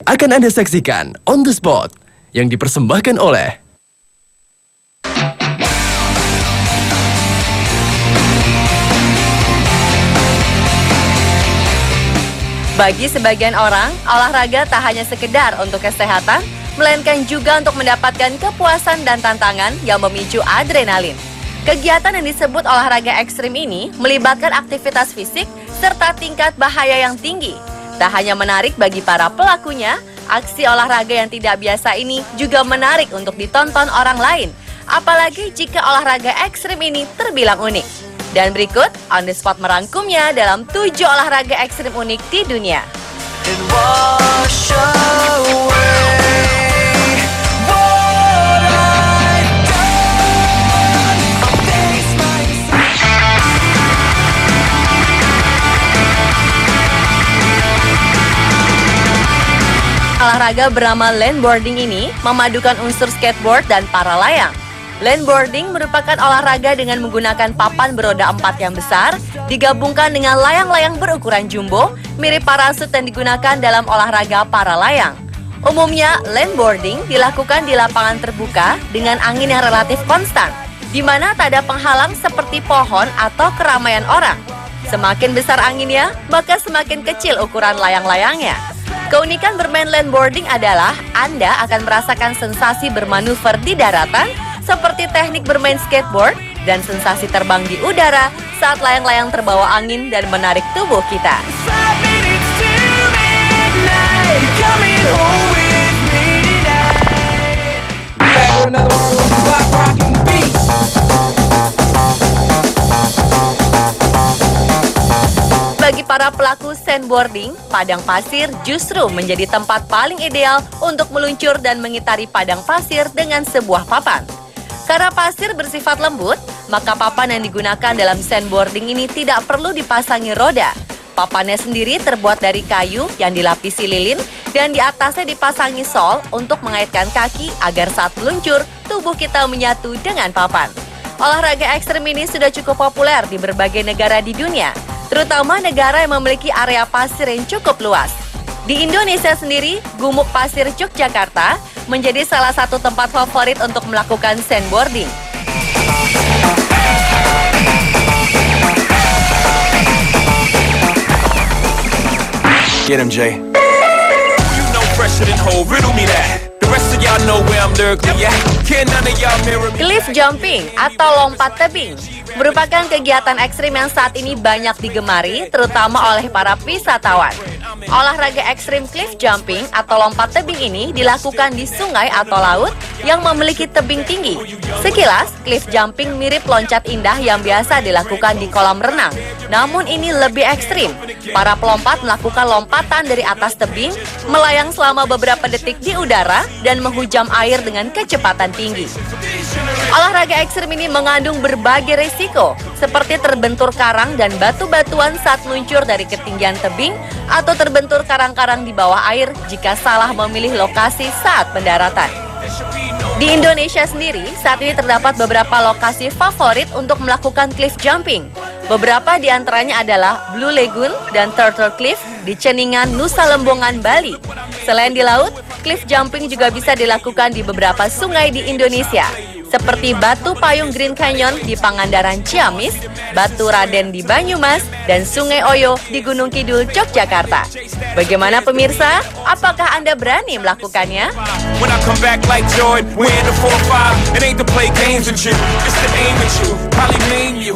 akan Anda saksikan On The Spot yang dipersembahkan oleh Bagi sebagian orang, olahraga tak hanya sekedar untuk kesehatan, melainkan juga untuk mendapatkan kepuasan dan tantangan yang memicu adrenalin. Kegiatan yang disebut olahraga ekstrim ini melibatkan aktivitas fisik serta tingkat bahaya yang tinggi. Tak hanya menarik bagi para pelakunya, aksi olahraga yang tidak biasa ini juga menarik untuk ditonton orang lain, apalagi jika olahraga ekstrim ini terbilang unik. Dan berikut, On The Spot merangkumnya dalam 7 olahraga ekstrim unik di dunia. Olahraga bernama landboarding ini memadukan unsur skateboard dan para layang. Landboarding merupakan olahraga dengan menggunakan papan beroda 4 yang besar, digabungkan dengan layang-layang berukuran jumbo, mirip parasut yang digunakan dalam olahraga para layang. Umumnya, landboarding dilakukan di lapangan terbuka dengan angin yang relatif konstan, di mana tak ada penghalang seperti pohon atau keramaian orang. Semakin besar anginnya, maka semakin kecil ukuran layang-layangnya. Keunikan bermain landboarding adalah Anda akan merasakan sensasi bermanuver di daratan, seperti teknik bermain skateboard dan sensasi terbang di udara saat layang-layang terbawa angin dan menarik tubuh kita. Bagi para pelaku sandboarding, padang pasir justru menjadi tempat paling ideal untuk meluncur dan mengitari padang pasir dengan sebuah papan. Karena pasir bersifat lembut, maka papan yang digunakan dalam sandboarding ini tidak perlu dipasangi roda. Papannya sendiri terbuat dari kayu yang dilapisi lilin dan di atasnya dipasangi sol untuk mengaitkan kaki agar saat meluncur, tubuh kita menyatu dengan papan. Olahraga ekstrem ini sudah cukup populer di berbagai negara di dunia, terutama negara yang memiliki area pasir yang cukup luas. Di Indonesia sendiri, Gumuk Pasir Yogyakarta menjadi salah satu tempat favorit untuk melakukan sandboarding. Get him, Jay. You know fresher than whole, riddle me that. The rest of y'all know where I'm lyrically at. Can none of y'all mirror me? Cliff jumping atau lompat tebing merupakan kegiatan ekstrim yang saat ini banyak digemari, terutama oleh para wisatawan. Olahraga ekstrim cliff jumping atau lompat tebing ini dilakukan di sungai atau laut yang memiliki tebing tinggi. Sekilas, cliff jumping mirip loncat indah yang biasa dilakukan di kolam renang. Namun ini lebih ekstrim. Para pelompat melakukan lompatan dari atas tebing, melayang selama beberapa detik di udara, dan menghujam air dengan kecepatan tinggi. Olahraga ekstrim ini mengandung berbagai risiko, seperti terbentur karang dan batu-batuan saat meluncur dari ketinggian tebing, atau terbentur karang-karang di bawah air jika salah memilih lokasi saat pendaratan. Di Indonesia sendiri, saat ini terdapat beberapa lokasi favorit untuk melakukan cliff jumping. Beberapa di antaranya adalah Blue Lagoon dan Turtle Cliff di Ceningan, Nusa Lembongan, Bali. Selain di laut, cliff jumping juga bisa dilakukan di beberapa sungai di Indonesia, seperti Batu Payung Green Canyon di Pangandaran, Ciamis, Batu Raden di Banyumas, dan Sungai Oyo di Gunung Kidul, Yogyakarta. Bagaimana pemirsa? Apakah Anda berani melakukannya? When I come back like Jordan, we're in the 4-5. It ain't to play games with you, it's to aim at you, probably name you.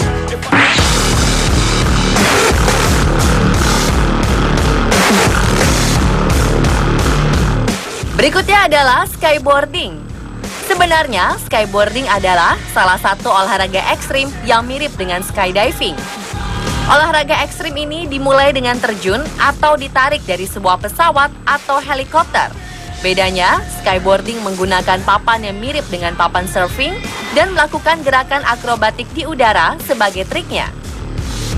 Berikutnya adalah skyboarding. Sebenarnya, skyboarding adalah salah satu olahraga ekstrim yang mirip dengan skydiving. Olahraga ekstrim ini dimulai dengan terjun atau ditarik dari sebuah pesawat atau helikopter. Bedanya, skyboarding menggunakan papan yang mirip dengan papan surfing dan melakukan gerakan akrobatik di udara sebagai triknya.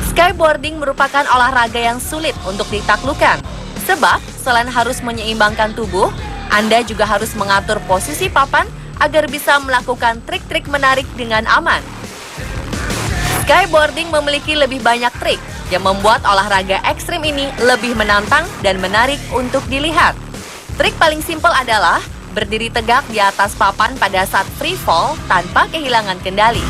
Skyboarding merupakan olahraga yang sulit untuk ditaklukkan, sebab selain harus menyeimbangkan tubuh, Anda juga harus mengatur posisi papan agar bisa melakukan trik-trik menarik dengan aman. Skyboarding memiliki lebih banyak trik yang membuat olahraga ekstrim ini lebih menantang dan menarik untuk dilihat. Trik paling simpel adalah berdiri tegak di atas papan pada saat free fall tanpa kehilangan kendali.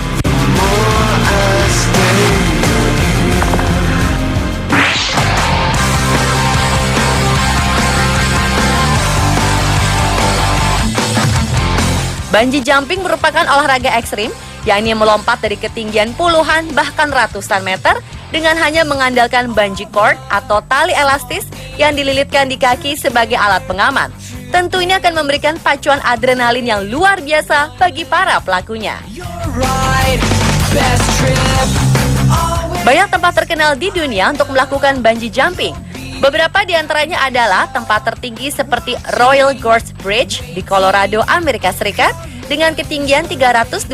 Bungee jumping merupakan olahraga ekstrim, yakni melompat dari ketinggian puluhan bahkan ratusan meter dengan hanya mengandalkan bungee cord atau tali elastis yang dililitkan di kaki sebagai alat pengaman. Tentu ini akan memberikan pacuan adrenalin yang luar biasa bagi para pelakunya. Banyak tempat terkenal di dunia untuk melakukan bungee jumping. Beberapa di antaranya adalah tempat tertinggi seperti Royal Gorge Bridge di Colorado, Amerika Serikat dengan ketinggian 321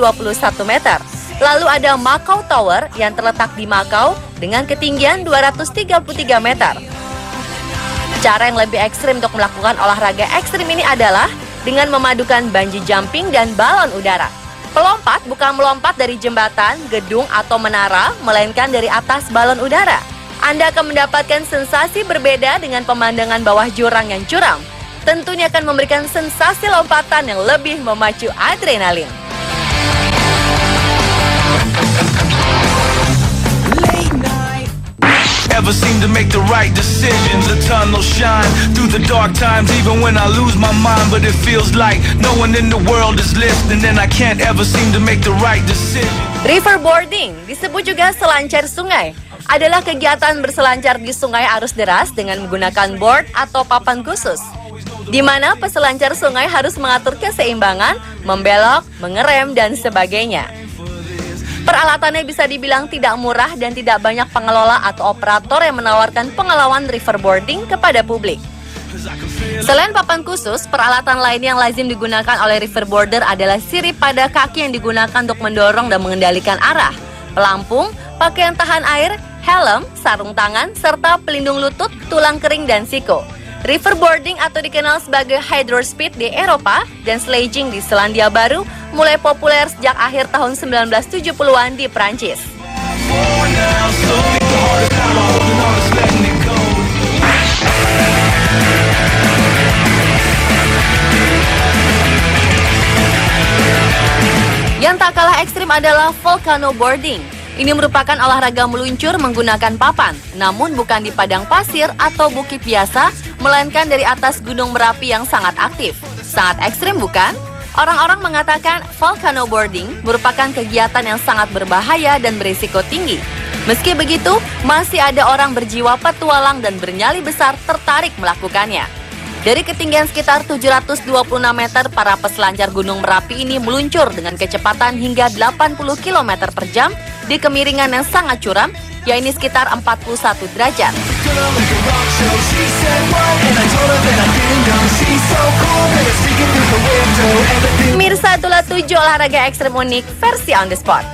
meter. Lalu ada Macau Tower yang terletak di Macau dengan ketinggian 233 meter. Cara yang lebih ekstrim untuk melakukan olahraga ekstrim ini adalah dengan memadukan bungee jumping dan balon udara. Pelompat bukan melompat dari jembatan, gedung, atau menara, melainkan dari atas balon udara. Anda akan mendapatkan sensasi berbeda dengan pemandangan bawah jurang yang curam. Tentunya akan memberikan sensasi lompatan yang lebih memacu adrenalin. Ever seem to make the right decisions? A tunnel shine through the dark times, even when I lose my mind. But it feels like no one in the world is listening, and I can't ever seem to make the right decision. Riverboarding, disebut juga selancar sungai, adalah kegiatan berselancar di sungai arus deras dengan menggunakan board atau papan khusus, di mana peselancar sungai harus mengatur keseimbangan, membelok, mengerem, dan sebagainya. Peralatannya bisa dibilang tidak murah dan tidak banyak pengelola atau operator yang menawarkan pengalaman riverboarding kepada publik. Selain papan khusus, peralatan lain yang lazim digunakan oleh riverboarder adalah sirip pada kaki yang digunakan untuk mendorong dan mengendalikan arah, pelampung, pakaian tahan air, helm, sarung tangan, serta pelindung lutut, tulang kering, dan siku. Riverboarding atau dikenal sebagai hydrospeed di Eropa dan sledging di Selandia Baru mulai populer sejak akhir tahun 1970-an di Prancis. Yang tak kalah ekstrim adalah volcano boarding. Ini merupakan olahraga meluncur menggunakan papan, namun bukan di padang pasir atau bukit biasa, melainkan dari atas gunung Merapi yang sangat aktif. Sangat ekstrim bukan? Orang-orang mengatakan volcano boarding merupakan kegiatan yang sangat berbahaya dan berisiko tinggi. Meski begitu, masih ada orang berjiwa petualang dan bernyali besar tertarik melakukannya. Dari ketinggian sekitar 726 meter, para peselancar Gunung Merapi ini meluncur dengan kecepatan hingga 80 km per jam di kemiringan yang sangat curam, yaitu sekitar 41 derajat. Mirsa, itulah 7 olahraga ekstrem unik versi On The Spot.